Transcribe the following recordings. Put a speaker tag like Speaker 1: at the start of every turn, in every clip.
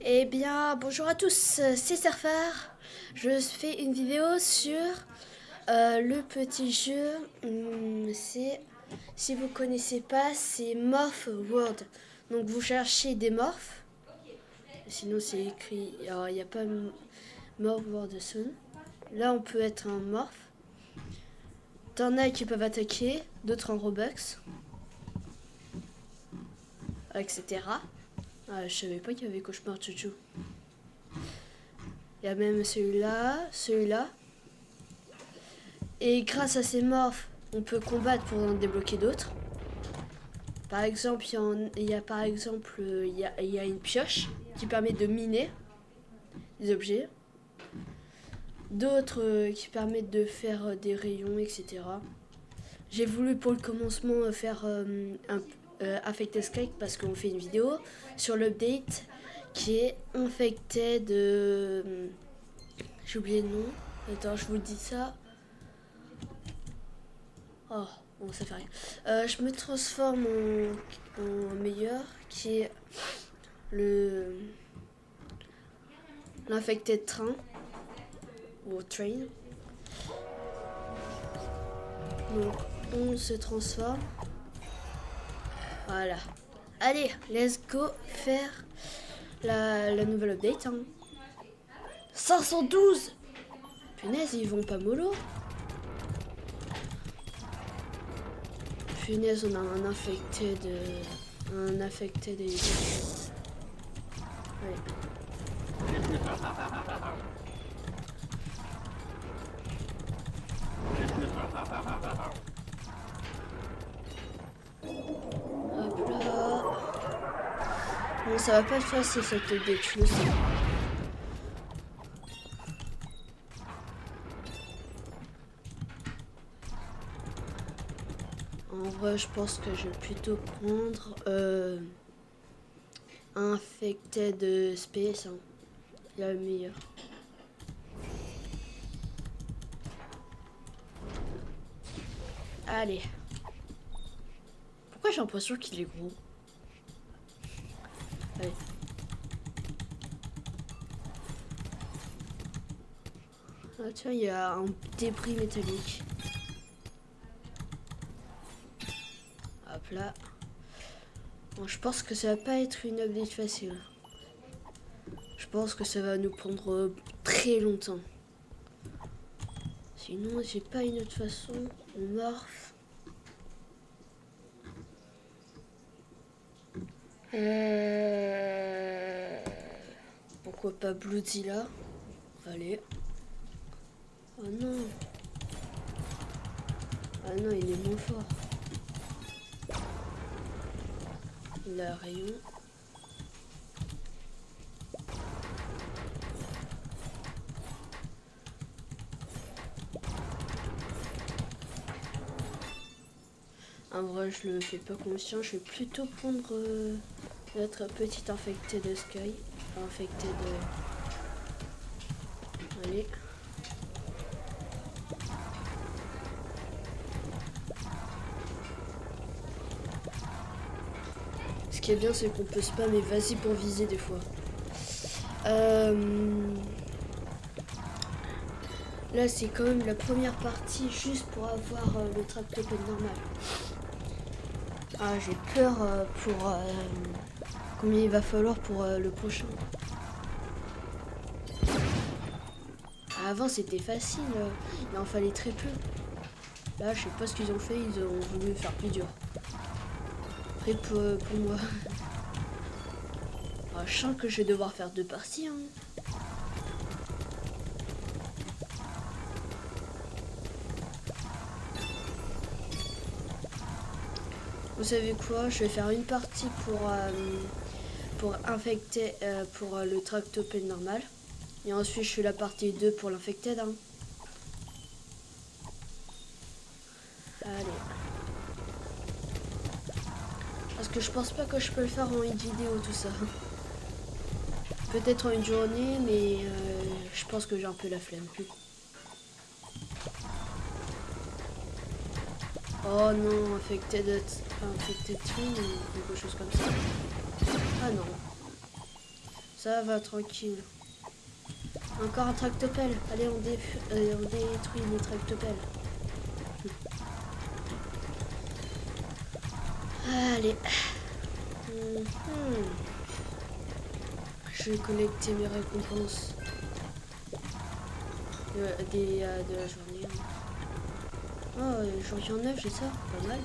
Speaker 1: Eh bien, bonjour à tous, c'est Surfer. Je fais une vidéo sur le petit jeu. Si vous connaissez pas, c'est Morph World. Donc vous cherchez des morphs. Sinon c'est écrit, alors il n'y a pas Morph World Soon. Là on peut être un morph. T'en as qui peuvent attaquer, d'autres en Robux, etc. Je savais pas qu'il y avait Cauchemar Chouchou. Il y a même celui-là. Et grâce à ces morphes, on peut combattre pour en débloquer d'autres. Par exemple, il y a une pioche qui permet de miner des objets. D'autres qui permettent de faire des rayons, etc. J'ai voulu pour le commencement faire Affected Sky parce qu'on fait une vidéo sur l'update qui est Infected. J'ai oublié le nom. Attends, je vous dis ça. Oh, bon, ça fait rien. Je me transforme en meilleur, qui est l'infecté de train, ou train. Donc, on se transforme. Voilà. Allez, let's go faire la nouvelle update. 512. Punaise, ils vont pas mollo. Punaise, on a un infecté de... Allez. Hop là. Bon, ça va pas être facile cette update, je le sais. En vrai, je pense que je vais plutôt prendre Infected Space. Hein. Il y a le meilleur. Allez. Pourquoi j'ai l'impression qu'il est gros? Allez. Ah tiens, il y a un débris métallique. Hop là. Bon, je pense que ça va pas être une update facile. Je pense que ça va nous prendre très longtemps. Sinon, j'ai pas une autre façon. On morph. Pourquoi pas Bloodzilla? Allez. Oh non. Ah non, il est moins fort. Il a un rayon. En vrai, je le fais pas conscient. Je vais plutôt prendre notre petite infectée de Sky. Infectée de... Allez. Ce qui est bien, c'est qu'on peut spammer vas-y pour viser des fois. Là, c'est quand même la première partie juste pour avoir le tractopelle normal. Ah, j'ai peur pour combien il va falloir pour le prochain. Avant, c'était facile. Il en fallait très peu. Là, je sais pas ce qu'ils ont fait. Ils ont voulu faire plus dur. Après, pour moi. Ah, je sens que je vais devoir faire 2 parties. Hein. Vous savez quoi? Je vais faire une partie pour infecter pour le tractopelle normal. Et ensuite, je fais la partie 2 pour l'infected. Hein. Allez. Parce que je pense pas que je peux le faire en une vidéo, tout ça. Peut-être en une journée, mais je pense que j'ai un peu la flemme. Oh non, infected twin ou quelque chose comme ça. Ah non. Ça va, tranquille. Encore un tractopelle. Allez, on détruit les tractopelles. Allez. Je vais collecter mes récompenses de la journée. Oh, journée 9, j'ai ça. Pas mal.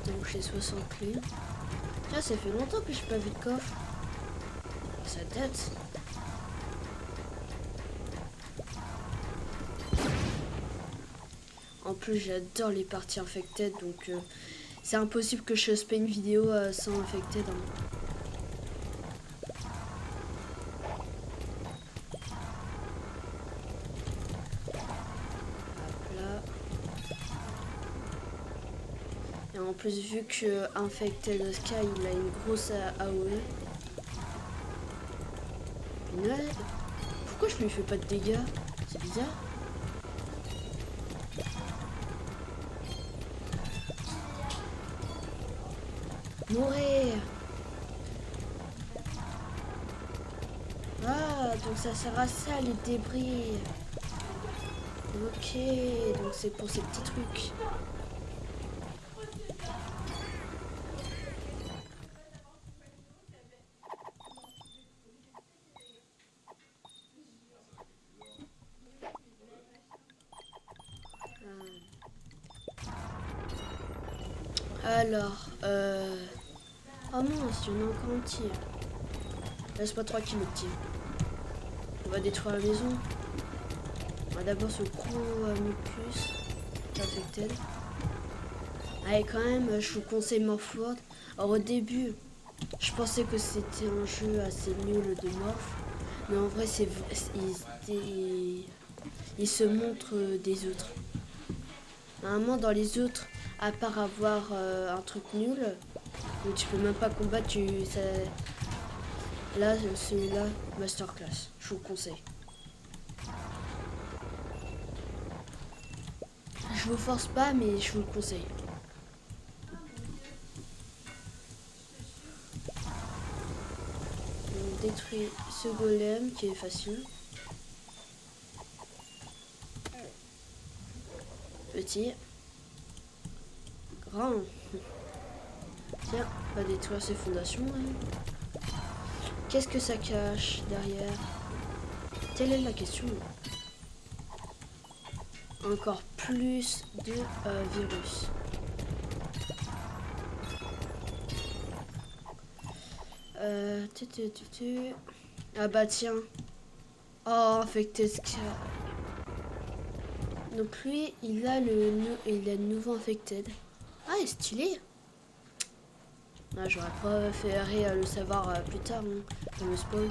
Speaker 1: Donc j'ai 60 clés. Tiens, ça fait longtemps que j'ai pas vu de coffre. Ça date. En plus, j'adore les parties infected, donc c'est impossible que je fasse pas une vidéo sans infected. Hop là. Et en plus, vu que Infected Sky, il a une grosse AOE. Pourquoi je lui fais pas de dégâts? C'est bizarre. Mourir. Ah, donc ça sert à ça, les débris. Ok, donc c'est pour ces petits trucs. Alors, oh mince, il y en a encore un petit. Laisse-moi tranquille, le petit. On va détruire la maison. On va d'abord ce gros mucus infected. Allez, quand même, je vous conseille Morphworld. Alors, au début, je pensais que c'était un jeu assez nul de Morph. Mais en vrai, il se montre des autres. Normalement, dans les autres, à part avoir un truc nul, où tu peux même pas combattre, là, celui-là, masterclass, je vous conseille. Je vous force pas, mais je vous le conseille. On détruit ce golem qui est facile. Petit. Grand. Tiens, on va détruire ses fondations. Hein. Qu'est-ce que ça cache derrière? Telle est la question. Encore plus de virus. Ah bah tiens. Oh, Infected Sky. Donc lui, il a le nouveau Infected. Ah, il est stylé. Ah, j'aurais préféré le savoir plus tard, hein, comme le spoil.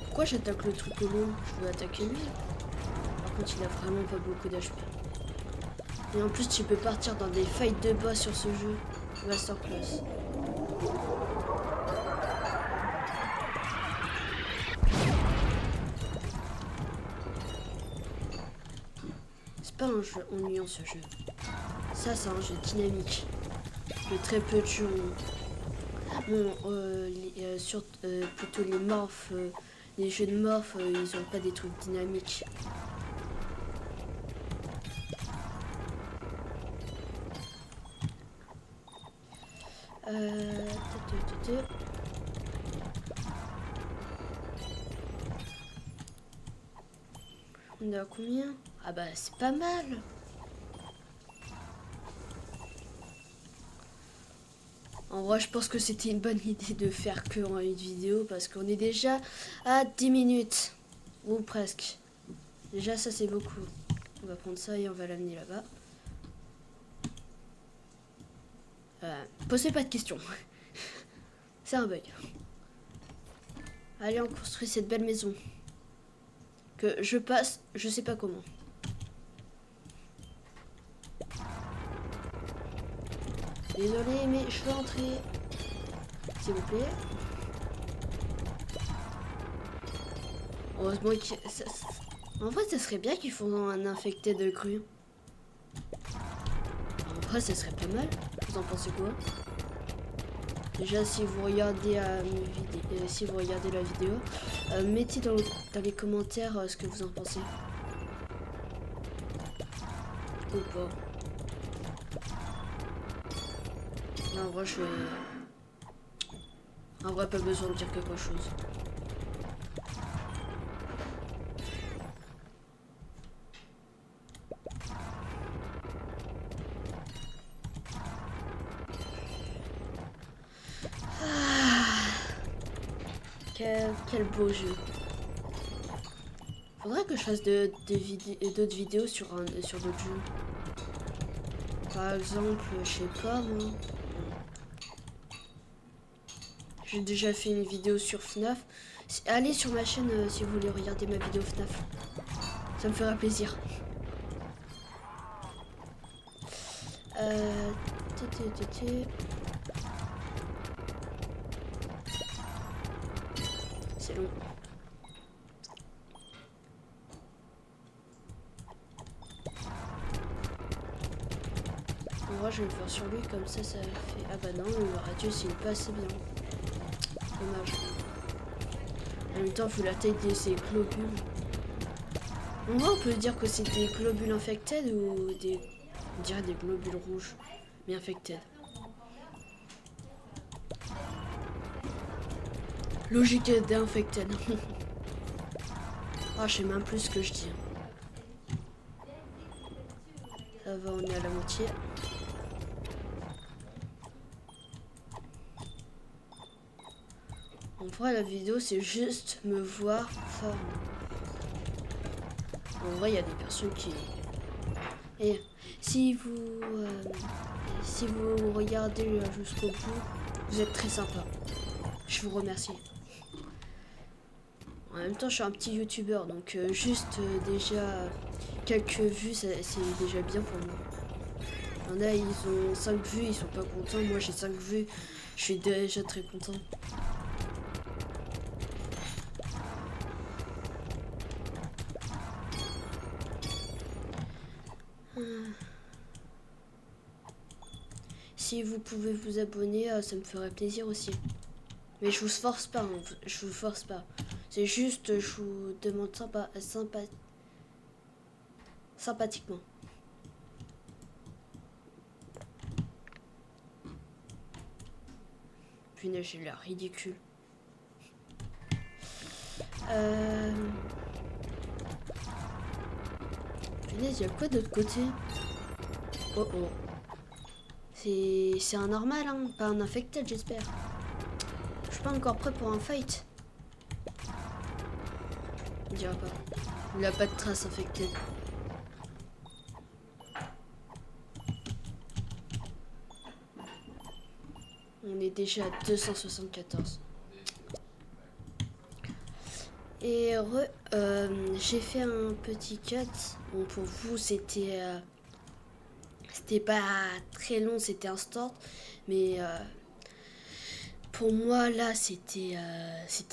Speaker 1: Pourquoi j'attaque le truc au long? Je veux attaquer lui. Par contre, il a vraiment pas beaucoup d'HP. Et en plus, tu peux partir dans des fights de boss sur ce jeu. Masterclass. C'est pas un jeu ennuyant ce jeu. Ça, c'est un jeu dynamique. De très peu de jeux. Bon, plutôt les morphs. Les jeux de morphs, ils ont pas des trucs dynamiques. On est à combien? Ah bah c'est pas mal. En vrai, je pense que c'était une bonne idée de faire que en une vidéo parce qu'on est déjà à 10 minutes. Ou presque. Déjà, ça c'est beaucoup. On va prendre ça et on va l'amener là-bas. Posez pas de questions. C'est un bug. Allez, on construit cette belle maison. Que je passe, je sais pas comment. Désolé, mais je veux entrer. S'il vous plaît. Heureusement en vrai, ça serait bien qu'ils font un infecté de cru. vrai, ça serait pas mal. Vous en pensez quoi? Déjà, si vous regardez, si vous regardez la vidéo, mettez dans les commentaires ce que vous en pensez. Ou pas. En vrai, en vrai, pas besoin de dire quelque chose. Quel beau jeu. Faudrait que je fasse d'autres vidéos sur d'autres jeux. Par exemple, je sais pas moi. J'ai déjà fait une vidéo sur FNAF. Allez sur ma chaîne si vous voulez regarder ma vidéo FNAF. Ça me fera plaisir. Euh... C'est long. En vrai, je vais le faire sur lui, comme ça fait... Ah bah non, le radius, il est pas assez bien. Dommage. En même temps, il faut la taille de ces globules. En vrai, on peut dire que c'est des globules infected ou des... On dirait des globules rouges, mais infected. Logique d'infected. Ah, je sais même plus ce que je dis. Ça va, on est à la moitié. En vrai, la vidéo, c'est juste me voir forme. En vrai, il y a des personnes qui... Et si vous regardez jusqu'au bout, vous êtes très sympa. Je vous remercie. En même temps, je suis un petit youtubeur, donc déjà quelques vues, c'est déjà bien pour moi. Il y en a, ils ont 5 vues, ils sont pas contents. Moi, j'ai 5 vues, je suis déjà très content. Si vous pouvez vous abonner, ça me ferait plaisir aussi. Mais je vous force pas, hein. Je vous force pas. C'est juste, je vous demande sympathiquement. Punaise, j'ai l'air ridicule. Punaise, il y a quoi de l'autre côté? Oh oh. C'est un normal, hein, pas un infected, j'espère. Je suis pas encore prêt pour un fight. On dirait pas. Il a pas de trace infected. On est déjà à 274. Et j'ai fait un petit cut. Bon, pour vous, c'était pas très long, c'était instant. Mais pour moi, là, c'était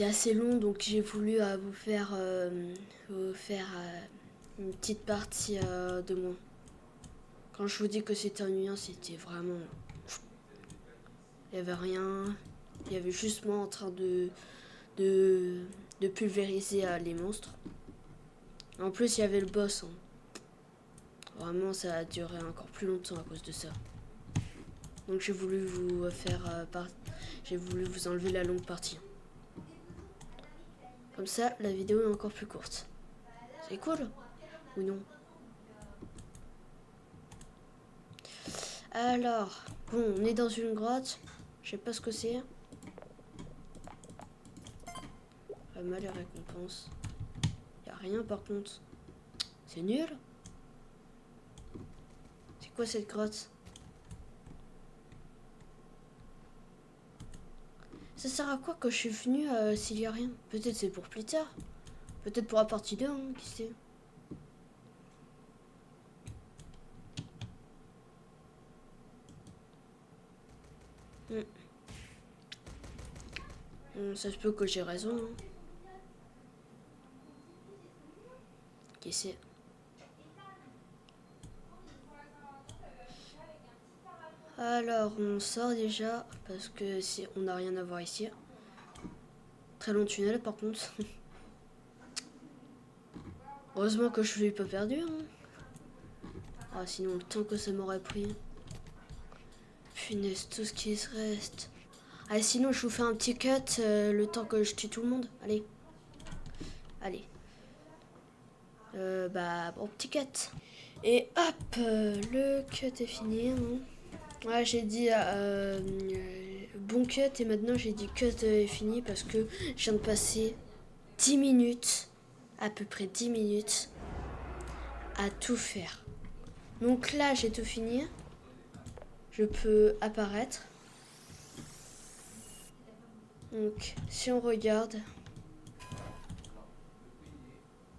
Speaker 1: assez long. Donc, j'ai voulu vous faire une petite partie de moi. Quand je vous dis que c'était ennuyant, c'était vraiment... Il n'y avait rien. Il y avait juste moi en train de pulvériser les monstres. En plus, il y avait le boss. Hein. Vraiment, ça a duré encore plus longtemps à cause de ça. Donc j'ai voulu vous j'ai voulu vous enlever la longue partie. Comme ça, la vidéo est encore plus courte. C'est cool ou non? Alors, bon, on est dans une grotte. Je sais pas ce que c'est. Pas mal les récompenses. Y a rien par contre. C'est nul. C'est quoi cette grotte? Ça sert à quoi que je suis venu s'il y a rien? Peut-être c'est pour plus tard. Peut-être pour la partie 2, hein, qui sait. Ça se peut que j'ai raison. Hein. Qui sait? Alors, on sort déjà, parce que si on n'a rien à voir ici. Très long tunnel, par contre. Heureusement que je ne l'ai pas perdu. Hein. Ah, sinon, le temps que ça m'aurait pris. Punaise, tout ce qui se reste. Ah, sinon, je vous fais un petit cut le temps que je tue tout le monde. Allez. Allez. Bon, petit cut. Et hop, le cut est fini. Hein. Ouais, j'ai dit bon cut et maintenant j'ai dit cut est fini parce que je viens de passer 10 minutes, à peu près 10 minutes, à tout faire. Donc là, j'ai tout fini. Je peux apparaître. Donc, si on regarde,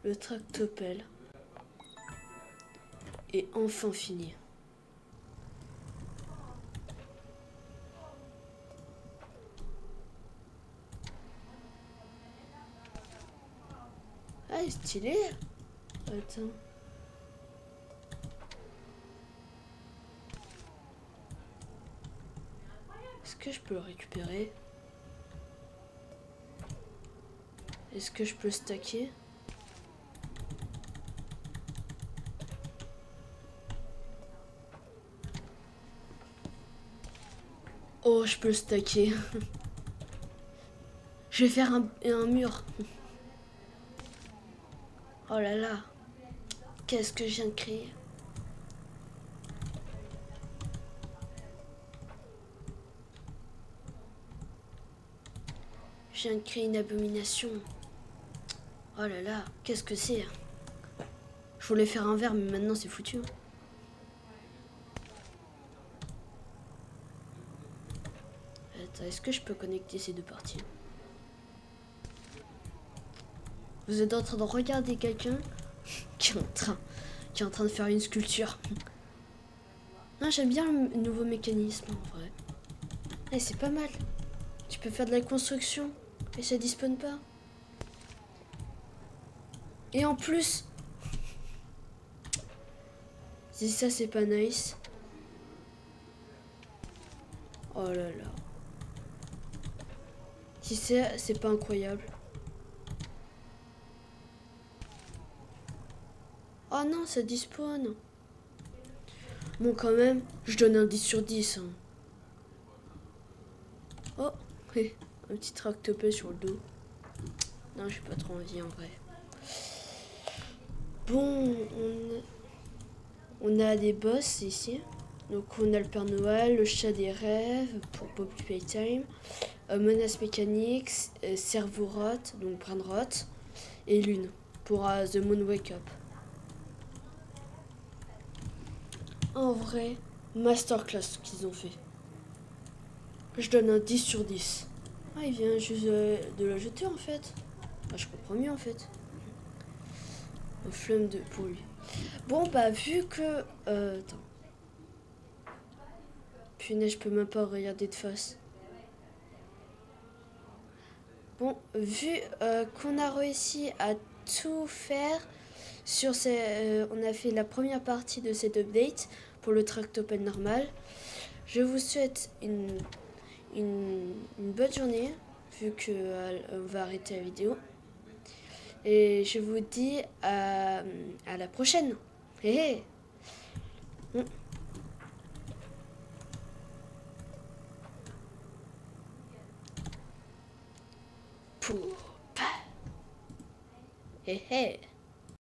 Speaker 1: le tractopelle est enfin fini. Ah, il est stylé. Attends. Est-ce que je peux le récupérer? Est-ce que je peux le stacker? Oh, je peux le stacker. Je vais faire un mur. Oh là là. Qu'est-ce que je viens de créer? Je viens de créer une abomination. Oh là là. Qu'est-ce que c'est? Je voulais faire un verre, mais maintenant c'est foutu. Attends, est-ce que je peux connecter ces deux parties? Vous êtes en train de regarder quelqu'un qui est en train de faire une sculpture. Non, j'aime bien le nouveau mécanisme en vrai. Eh, c'est pas mal. Tu peux faire de la construction et ça despawn pas. Et en plus, si ça c'est pas nice. Oh là là. Si c'est pas incroyable. Oh non, ça despawn. Bon, quand même, je donne un 10 sur 10. Hein. Oh, un petit tractopelle sur le dos. Non, j'ai pas trop envie en vrai. Bon, on a des boss ici. Donc on a le Père Noël, le chat des rêves pour Poppy Playtime, menace mécanique, cerveau rot, donc brain rot, et lune pour The Moon Wake Up. En vrai, masterclass qu'ils ont fait. Je donne un 10 sur 10. Ah, il vient juste de la jeter en fait. Ah, je comprends mieux en fait. Un flemme pour lui. Bon, bah, vu que. Attends. Punaise, je peux même pas regarder de face. Bon, vu qu'on a réussi à tout faire sur on a fait la première partie de cette update pour le tractopelle normal. Je vous souhaite une bonne journée, vu qu'on va arrêter la vidéo. Et je vous dis à la prochaine. Hé hé. Pouh. Hé hé.